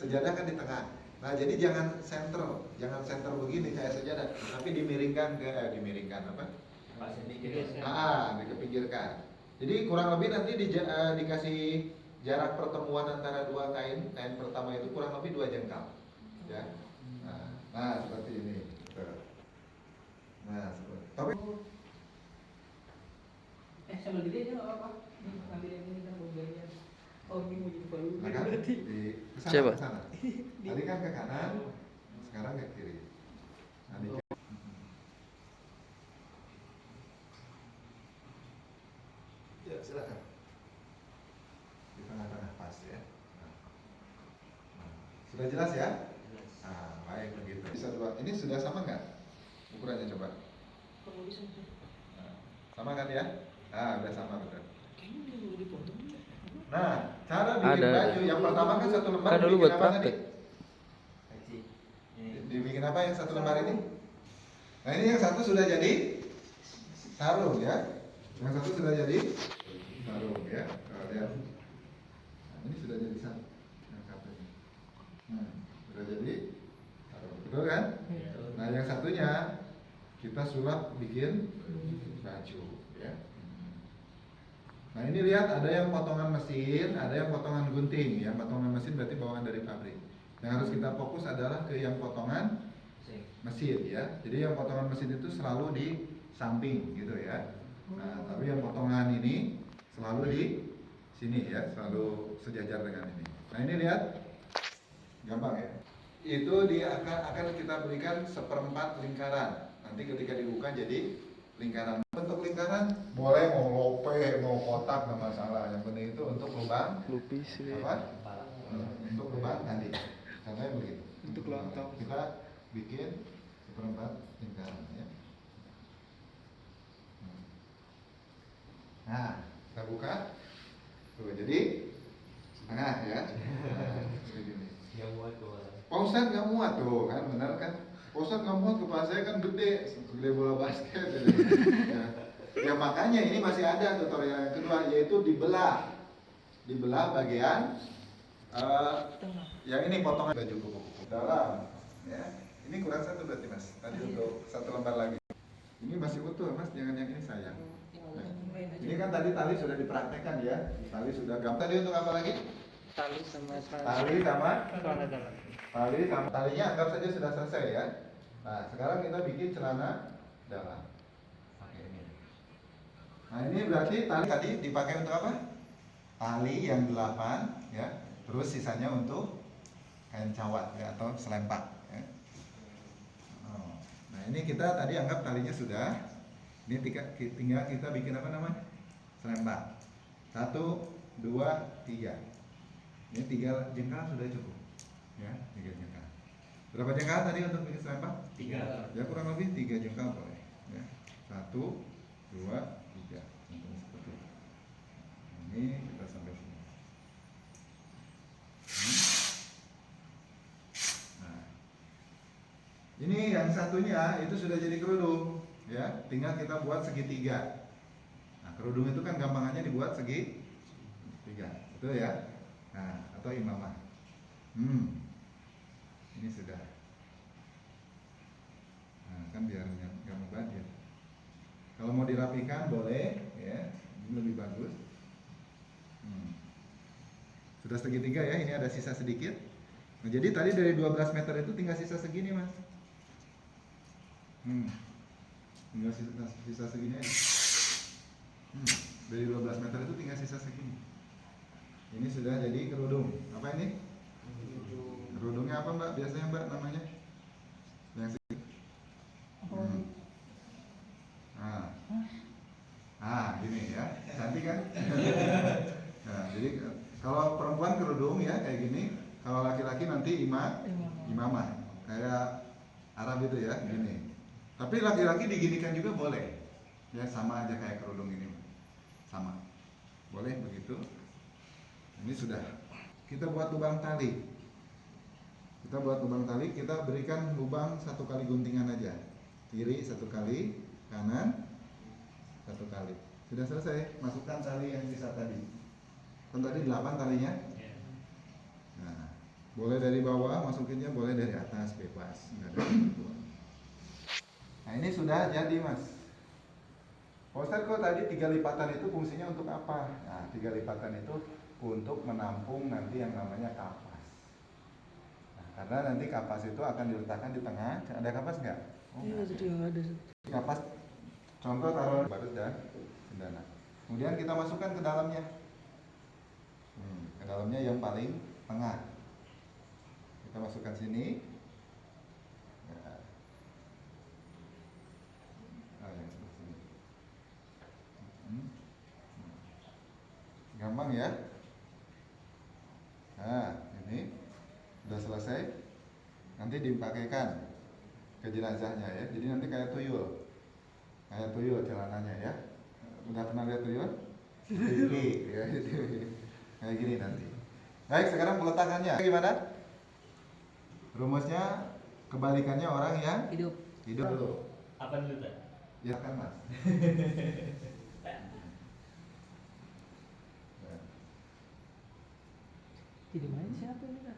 sejadah kan di tengah. Nah, jadi jangan center begini kayak sejadah, tapi dimiringkan dimiringkan apa? Dikepinggirkan. Jadi kurang lebih nanti dikasih jarak pertemuan antara dua kain pertama itu kurang lebih 2 jengkal, ya. Nah seperti ini. Nah, tapi sama gede aja nggak apa-apa. Ambil yang ini kan mobilnya. Oh ini mau jadi baru. nah kan Coba. ke sana. Tadi kan ke kanan, sekarang ke kiri. Nah, ya silakan. Di tengah-tengah pas ya. Nah, sudah jelas ya? Nah, baik begitu. Bisa dua. Ini sudah sama nggak? Ukurannya coba. Nah, sama kan ya? Nah, udah sama betul. Nah, cara bikin baju yang pertama kan satu lembar. Kan dulu buat praktek. Dibikin apa yang satu lembar ini? Nah, ini yang satu sudah jadi sarung ya. Yang satu sudah jadi sarung ya. Kalau lihat. Nah, ini sudah jadi sarung. Yang satu ini. Sudah jadi sarung. Betul kan? Nah, yang satunya kita sulap bikin baju ya. Nah, ini lihat ada yang potongan mesin, ada yang potongan gunting. Yang potongan mesin berarti bawaan dari pabrik. Yang harus kita fokus adalah ke yang potongan mesin ya. Jadi yang potongan mesin itu selalu di samping gitu ya. Nah, tapi yang potongan ini selalu di sini ya, selalu sejajar dengan ini. Nah, ini lihat. Gampang ya. Itu akan kita berikan 1/4 lingkaran. Nanti ketika dibuka jadi lingkaran. Bentuk lingkaran boleh mau lope, mau kotak, nggak masalah. Yang penting itu untuk lubang. Lupis ya. Apa? Untuk lubang tadi. Contohnya begitu. Untuk lontong. Kita bikin 1/4 lingkaran ya. Nah, kita buka. Tuh, jadi setengah ya. Begini. Pak Ustadz nggak muat tuh kan, benar kan? Pak Ustadz nggak muat, kepala saya kan gede bola basket. Ya makanya ini masih ada tutorial yang kedua, yaitu dibelah bagian yang ini potongan baju kuku dalam. Ya, ini kurang satu berarti mas. Tadi untuk 1 lembar lagi. Ini masih utuh mas, jangan yang ini sayang. Nah, ini kan tadi tali sudah dipraktekkan ya, tali sudah gampang. Tadi untuk apa lagi? Tali sama talinya anggap saja sudah selesai ya. Nah, sekarang kita bikin celana dalam. Pakai ini. Nah, ini berarti tali tadi dipakai untuk apa? Tali yang 8 ya. Terus sisanya untuk kain cawat ya, atau selempak ya. Nah, ini kita tadi anggap talinya sudah. Ini tinggal kita bikin apa namanya? Selempak. 1, 2, 3. Ini 3 jengkal sudah cukup. Ya, 3 jengkal. Berapa jengkal tadi untuk bikin selempak? 3. Ya, kurang lebih 3 jengkal boleh. Ya. 1, 2, 3. Seperti itu. Ini kita sampai sini. Nah, ini yang satunya itu sudah jadi kerudung. Ya, tinggal kita buat segitiga. Nah, kerudung itu kan gampangannya dibuat segitiga, betul ya? Nah, atau imamah. Ini sudah. Nah, kan biar nggak mubazir. Kalau mau dirapikan boleh, ya. Ini lebih bagus. Sudah segitiga ya. Ini ada sisa sedikit. Nah, jadi tadi dari 12 meter itu tinggal sisa segini mas. Tinggal sisa segini aja. Dari 12 meter itu tinggal sisa segini. Ini sudah jadi kerudung. Apa ini? Kerudungnya apa mbak? Biasanya mbak namanya? Yang segini. Gini ya. Cantik kan? Nah, jadi kalau perempuan kerudung ya kayak gini. Kalau laki-laki nanti imamah. Kayak Arab itu ya, gini. Tapi laki-laki diginikan juga boleh. Ya sama aja kayak kerudung ini. Sama. Boleh begitu. Ini sudah. Kita buat lubang tali. Kita berikan lubang 1 kali guntingan aja. Kiri 1 kali, kanan 1 kali. Sudah selesai. Masukkan tali yang sisa tadi. Kan tadi 8 talinya. Nah, Boleh dari bawah masukinnya, boleh dari atas, bebas. Nggak ada ketentuan. Nah ini sudah jadi mas. Pak Ustadz, kok tadi 3 lipatan itu fungsinya untuk apa? Nah 3 lipatan itu untuk menampung nanti yang namanya kapas. Nah, karena nanti kapas itu akan diletakkan di tengah. Ada kapas nggak? Oh, Iya, nggak jadi nggak ada. kapas, contoh taruh barut dan cendana. Kemudian kita masukkan ke dalamnya. Ke dalamnya yang paling tengah. Kita masukkan sini. Ya. Oh, yang sebelah sini. Gampang ya. Nah, ini sudah selesai. Nanti dipakaikan ke jenazahnya ya. Jadi nanti kayak tuyul. Kayak tuyul celananya ya. Udah pernah lihat tuyul? Gini, ya, kayak gini nanti. Baik, sekarang peletakannya gimana? Rumusnya kebalikannya orang yang Hidup. dulu. Apa dulu Pak? Ya kan mas. Jadi main siapa ini Kak?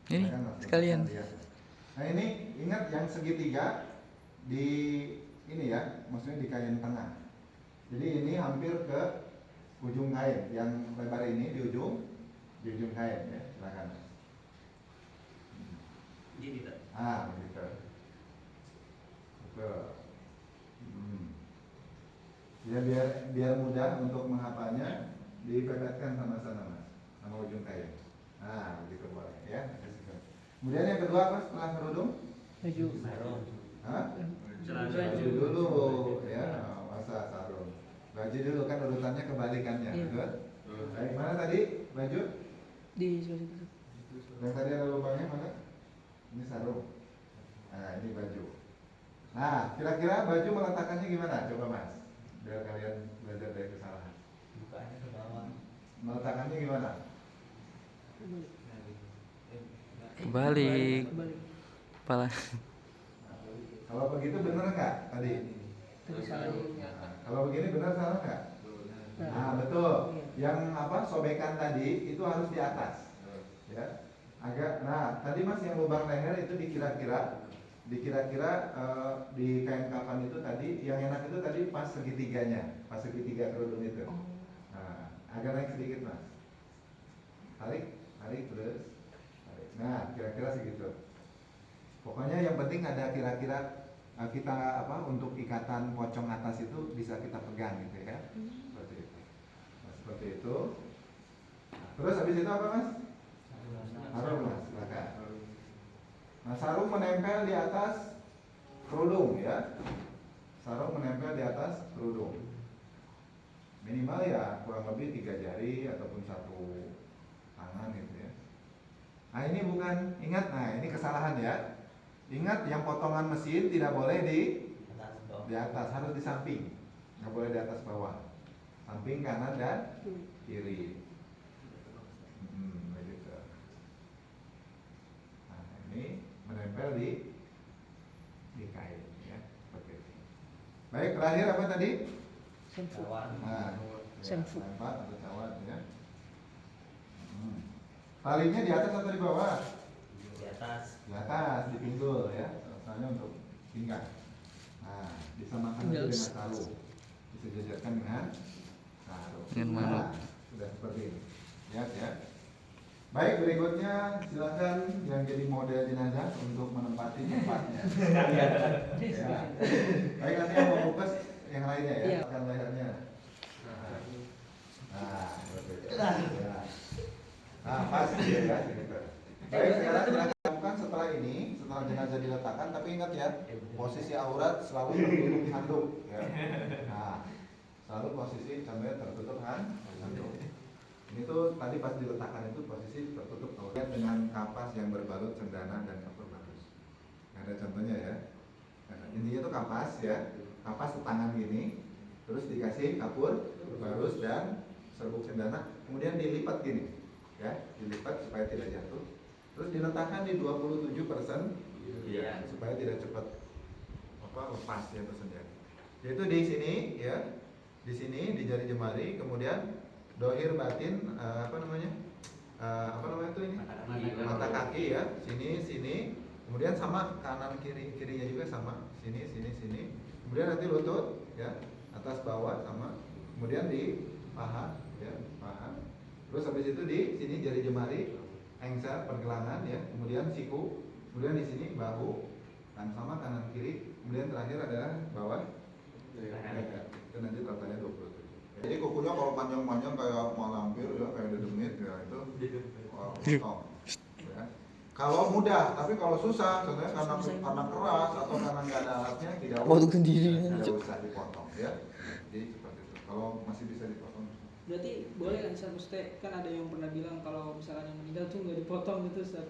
Ini Silakan, Mas. sekalian. Lihat. Nah ini ingat yang segitiga di ini ya, maksudnya di kain tengah. Jadi ini hampir ke ujung kain, yang lebar ini di ujung kain ya. Silakan. Gini Pak. Begitu. Betul. Ya biar mudah untuk menghafalnya, dipepetkan sama sana mas, sama ujung kain. Begitu boleh ya. Kemudian yang kedua apa setelah kerudung? Baju. Sarung. Baju. Baju dulu ya, masa sarung. Baju dulu kan urutannya kebalikannya, Iya. betul? Baik, mana tadi baju? Di sebelah situ. Yang tadi ada lubangnya mana? Ini sarung. Nah ini baju. Nah kira-kira baju meletakkannya gimana? Coba mas, biar kalian belajar dari kesalahan. Bukanya ke bawah. Meletakkannya gimana? Kebalik. Kembali. Kepala. Kalau begitu bener nggak tadi? Tapi salah. Kalau begini benar salah nggak? Betul. Yang apa sobekan tadi itu harus di atas. Ya. Agak. Nah, tadi mas yang lubang leher itu dikira-kira di kain kafan itu tadi yang enak itu tadi pas segitiganya, pas segitiga kerudung itu. Nah, agak naik sedikit mas. Tarik terus. Tarik. Nah, kira-kira segitu. Pokoknya yang penting ada kira-kira kita apa untuk ikatan pocong atas itu bisa kita pegang gitu ya. Seperti itu. Nah, seperti itu. Nah, terus habis itu apa mas? Sarung mas, silakan. Nah sarung menempel di atas kerudung ya. Sarung menempel di atas kerudung. Minimal ya kurang lebih 3 jari ataupun 1 tangan gitu ya. Nah ini bukan, ingat, nah ini kesalahan ya. Ingat yang potongan mesin tidak boleh di atas, harus di samping. Nggak boleh di atas bawah. Samping kanan dan kiri. Begitu. Nah ini menempel di kain ya, seperti itu. Baik, terakhir apa tadi? Sempu. Nah, Sempu. lempar atau cawan ya. Talinya di atas atau di bawah? Di atas. Di atas, di pinggul ya, soalnya untuk pinggang. Nah, disamakan lagi dengan sarung, disejajarkan dengan sarung. Dengan manuk. Sudah seperti ini. Lihat ya. Baik, berikutnya silakan yang jadi model jenazah untuk menempati tempatnya. Ya. Baik, nanti yang mau fokus yang lainnya ya, Iya. akan lehernya. Seperti itu. Ya. Pas ya, gitu. Baik, sekarang silakan lakukan setelah ini, setelah jenazah diletakkan, tapi ingat ya, posisi aurat selalu tertutup handuk ya. Nah, selalu posisi contohnya tertutup handuk. Ini tuh tadi pas diletakkan itu posisi tertutup aurat dengan kapas yang berbalut cendana dan kapur bagus. Ada contohnya ya. Nah, intinya tuh kapas ya, kapas setangan gini, terus dikasih kapur barus dan serbuk cendana, kemudian dilipat gini, ya, dilipat supaya tidak jatuh. Terus diletakkan di 27% Iya. supaya tidak cepat lepas ya tersendiri. Yaitu di sini ya, di sini di jari jemari, kemudian dohir batin apa namanya itu ini? Mata Mata kaki ya, sini. Kemudian sama kanan kirinya juga sama, sini. Kemudian nanti lutut ya, atas bawah sama. Kemudian di paha ya, paha. Terus habis itu di sini jari jemari, engser, pergelangan ya. Kemudian siku. Kemudian di sini bahu, kan sama kanan kiri. Kemudian terakhir adalah bawah. Ya, itu nanti totalnya 27. Jadi kukunya kalau panjang-panjang kayak malampir ya, kayak dedemit ya itu potong. Ya. Kalau mudah, tapi kalau susah, contohnya karena keras atau karena nggak ada alatnya tidak usah dipotong ya. Jadi seperti itu. Kalau masih bisa dipotong. Berarti boleh kan Ustaz? Maksudnya kan ada yang pernah bilang kalau misalkan yang meninggal tuh nggak dipotong gitu Ustaz.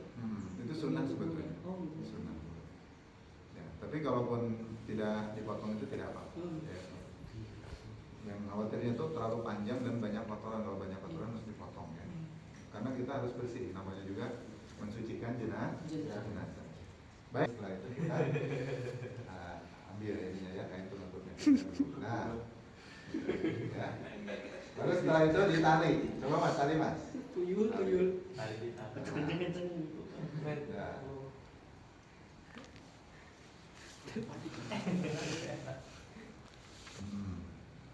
Itu sunnah sebetulnya. Oh, gitu. Itu sunnah. Ya, tapi kalaupun tidak dipotong itu tidak apa-apa. Ya. Yang khawatirnya itu terlalu panjang dan banyak kotoran. Kalau banyak kotoran harus dipotong ya. Karena kita harus bersih, namanya juga mensucikan jenazah. Baik, setelah itu kita ambil ininya ya, kain penutupnya. Nah, ya. Lalu setelah itu ditarik. Coba Mas, tali Mas. Tuyul. Tali di tangan. Ya.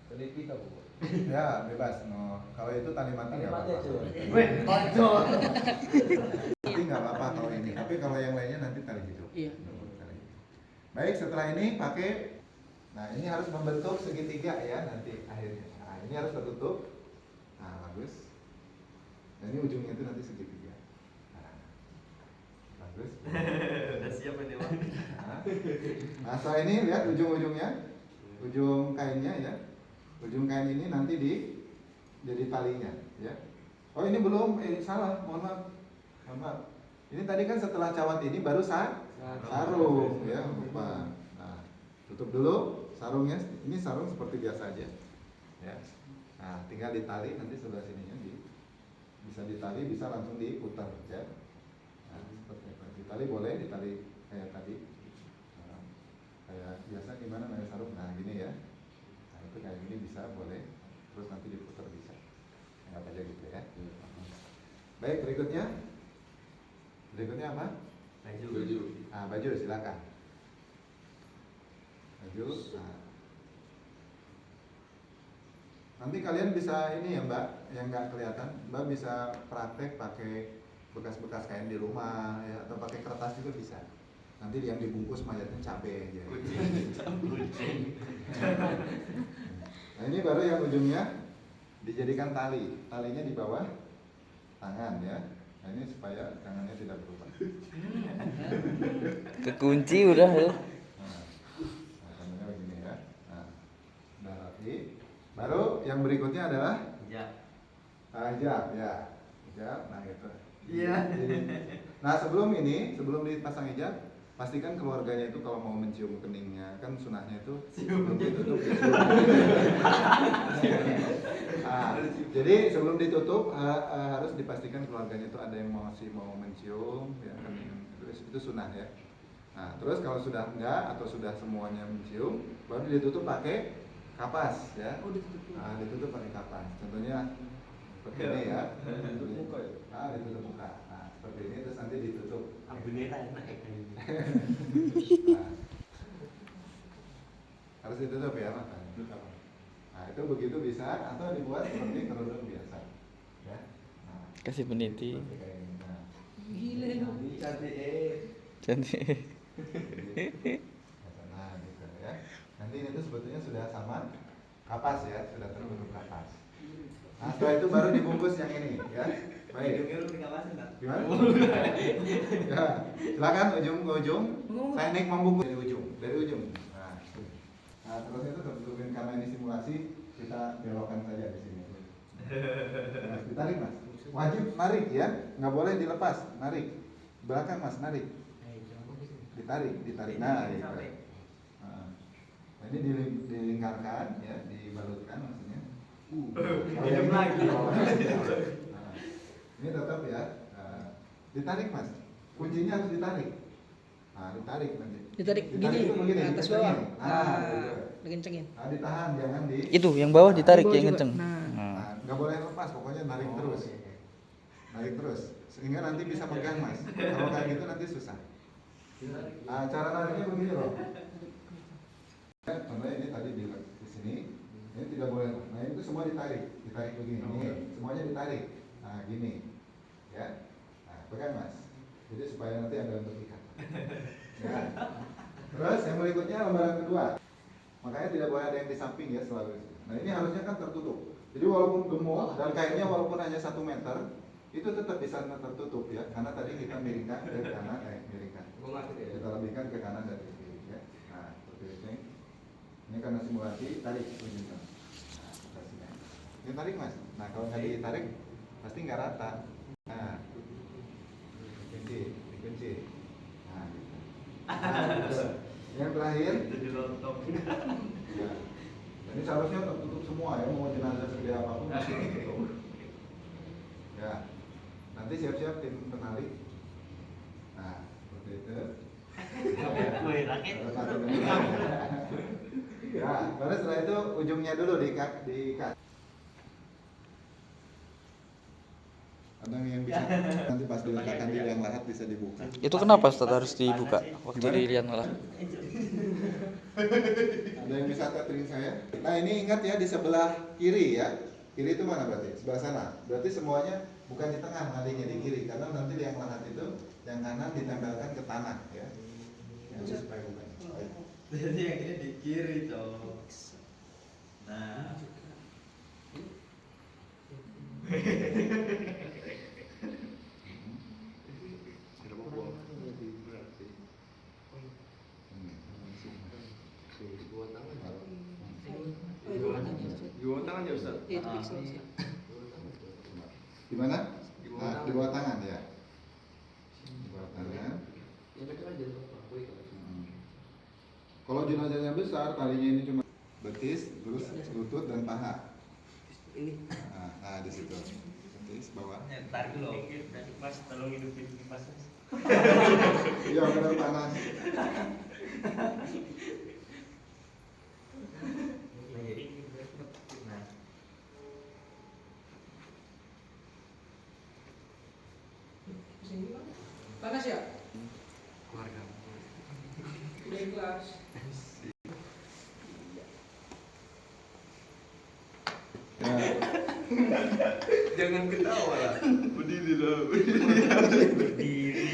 Teliti tahu. Ya, bebas. No. Kalau itu tali mati nggak apa-apa. Nanti nggak apa-apa kalau ini. Tapi kalau yang lainnya nanti tali hidup. Iya. Baik, setelah ini pakai. Nah, ini harus membentuk segitiga ya nanti akhirnya. Nah, ini harus tertutup. Nah, bagus. Nah, ini ujungnya itu nanti segitiga. Nah, bagus. Udah siap ini Bang. Nah, setelah ini lihat ujung-ujungnya, ujung kainnya ya. Ujung kain ini nanti jadi talinya ya. Oh ini belum, salah, mohon maaf. Ini tadi kan setelah cawat ini baru sarung ya, lupa. Nah, tutup dulu sarungnya. Ini sarung seperti biasa aja ya. Nah, tinggal ditali nanti sebelah sininya bisa ditali, bisa langsung diputar ya. Nah, seperti itu. Ditali boleh, ditali kayak tadi. Nah, kayak biasa gimana namanya sarung. Nah, gini ya. Nah, itu kayak gini bisa boleh, terus nanti diputar bisa. Anggap aja gitu ya. Baik, berikutnya apa? Baju. Ah, baju silakan. Baju. Nah. Nanti kalian bisa ini ya Mbak, yang nggak kelihatan, Mbak bisa praktek pakai bekas-bekas kain di rumah ya, atau pakai kertas juga bisa. Nanti yang dibungkus mayatnya cabai aja. Nah, ini baru yang ujungnya dijadikan tali. Talinya di bawah tangan ya. Nah, ini supaya tangannya tidak berubah. Kekunci udah ya. Nah, tangannya begini ya. Nah, udah rapi. Baru yang berikutnya adalah hijab ya. Hijab, nah gitu. Iya. Nah, sebelum dipasang hijab, pastikan keluarganya itu kalau mau mencium keningnya, kan sunahnya itu sebelum ditutup dicium. Nah, jadi sebelum ditutup harus dipastikan keluarganya itu ada yang masih mau mencium ya, kening itu sunah ya. Nah, terus kalau sudah enggak atau sudah semuanya mencium, baru ditutup pakai kapas ya. Oh, ditutup. Nah, ditutup pakai kapas. Contohnya seperti ini ya. Ditutup muka. Nah, seperti ini terus nanti ditutup. Bendera enak kayak gini. Nah, harus ditutup ya mata. Nah, itu begitu bisa atau dibuat seperti kerudung biasa. Ya. Nah, Kasih peniti. seperti kayak ini. Nah, Gila lu. Cantik. nah, gitu ya. Nanti itu sebetulnya sudah sama kapas ya, sudah tertutup kapas. Nah, setelah itu baru dibungkus yang ini ya. Baik. Hidungnya lu dikapasin tak? Gimana? Ya, silakan ujung ke ujung. Teknik membungkus dari ujung. Nah, terus itu tertutupin karena ini simulasi, kita belokkan saja di sini. Mas, ditarik Mas. Wajib narik ya, nggak boleh dilepas. Narik. Belakang Mas, narik. Ditarik. Nah, gitu. Nah, ini dilingkarkan ya, dibalutkan maksudnya. Minum lagi. Nah, ini tetap ya. Ditarik Mas. Kuncinya harus ditarik. Nah, ditarik nanti. Ditarik itu gini, begini, atas dikencengin. bawah. Nah, gitu. Dikencengin. Nah, ditahan jangan di. Itu yang bawah ditarik Bawah yang juga. kenceng. Nah. Nah, nggak boleh lepas, pokoknya narik terus. naik terus sehingga nanti bisa pegang mas. Kalau kayak gitu nanti susah. Cara nariknya begini loh. Contohnya ini tadi di sini, ini tidak boleh. Nah itu semua ditarik begini. Ini semuanya ditarik. Nah gini, ya. Nah pegang mas. Jadi supaya nanti ada untuk ikat. Ya. Terus yang berikutnya lembaran kedua. Makanya tidak boleh ada yang di samping ya selalu. Nah ini harusnya kan tertutup. Jadi walaupun gemuk dan kainnya walaupun hanya 1 meter, itu tetap bisa tertutup ya. Karena tadi kita miringkan dari kanan, miringkan. Kita lebihkan ke kanan dan ke kiri ya. Nah seperti ini. Ini karena simulasi tarik ujungnya. Nah, ini tarik mas. Nah kalau nggak ditarik pasti nggak rata. Nah dikunci. Nah gitu. Yang terakhir. Ya. Ini seharusnya tertutup semua ya, mau jenazah segede apapun masih tertutup. Ya, nanti siap-siap tim penarik. Nah, seperti itu. Ya, baru setelah itu ujungnya dulu diikat. Ada yang bisa nanti pas diletakkan di liang lahat bisa dibuka. Itu kenapa Ustaz harus dibuka waktu di liang lahat? Ada yang bisa catering saya? Nah ini ingat ya di sebelah kiri ya. Kiri itu mana berarti? Sebelah sana. Berarti semuanya bukan di tengah, nantinya di kiri. Karena nanti liang lahat itu yang kanan ditempelkan ke tanah ya. Yang supaya bukan. Jadi yang ini di kiri cok. Nah. Dua tangan ya Ustaz? Itu bisa. Di mana? Nah, di bawah tangan ya. Di bawah tangan. Kalau jenazahnya besar, talinya ini cuma betis, terus lutut dan paha. Nah di situ. Betis bawah. Tarik dulu. Mas tolong hidupin kipas. Iya benar panas. Panas ya? Keluarga. Udah ikhlas. Jangan ketawa lah. Berdiri lah. Berdiri.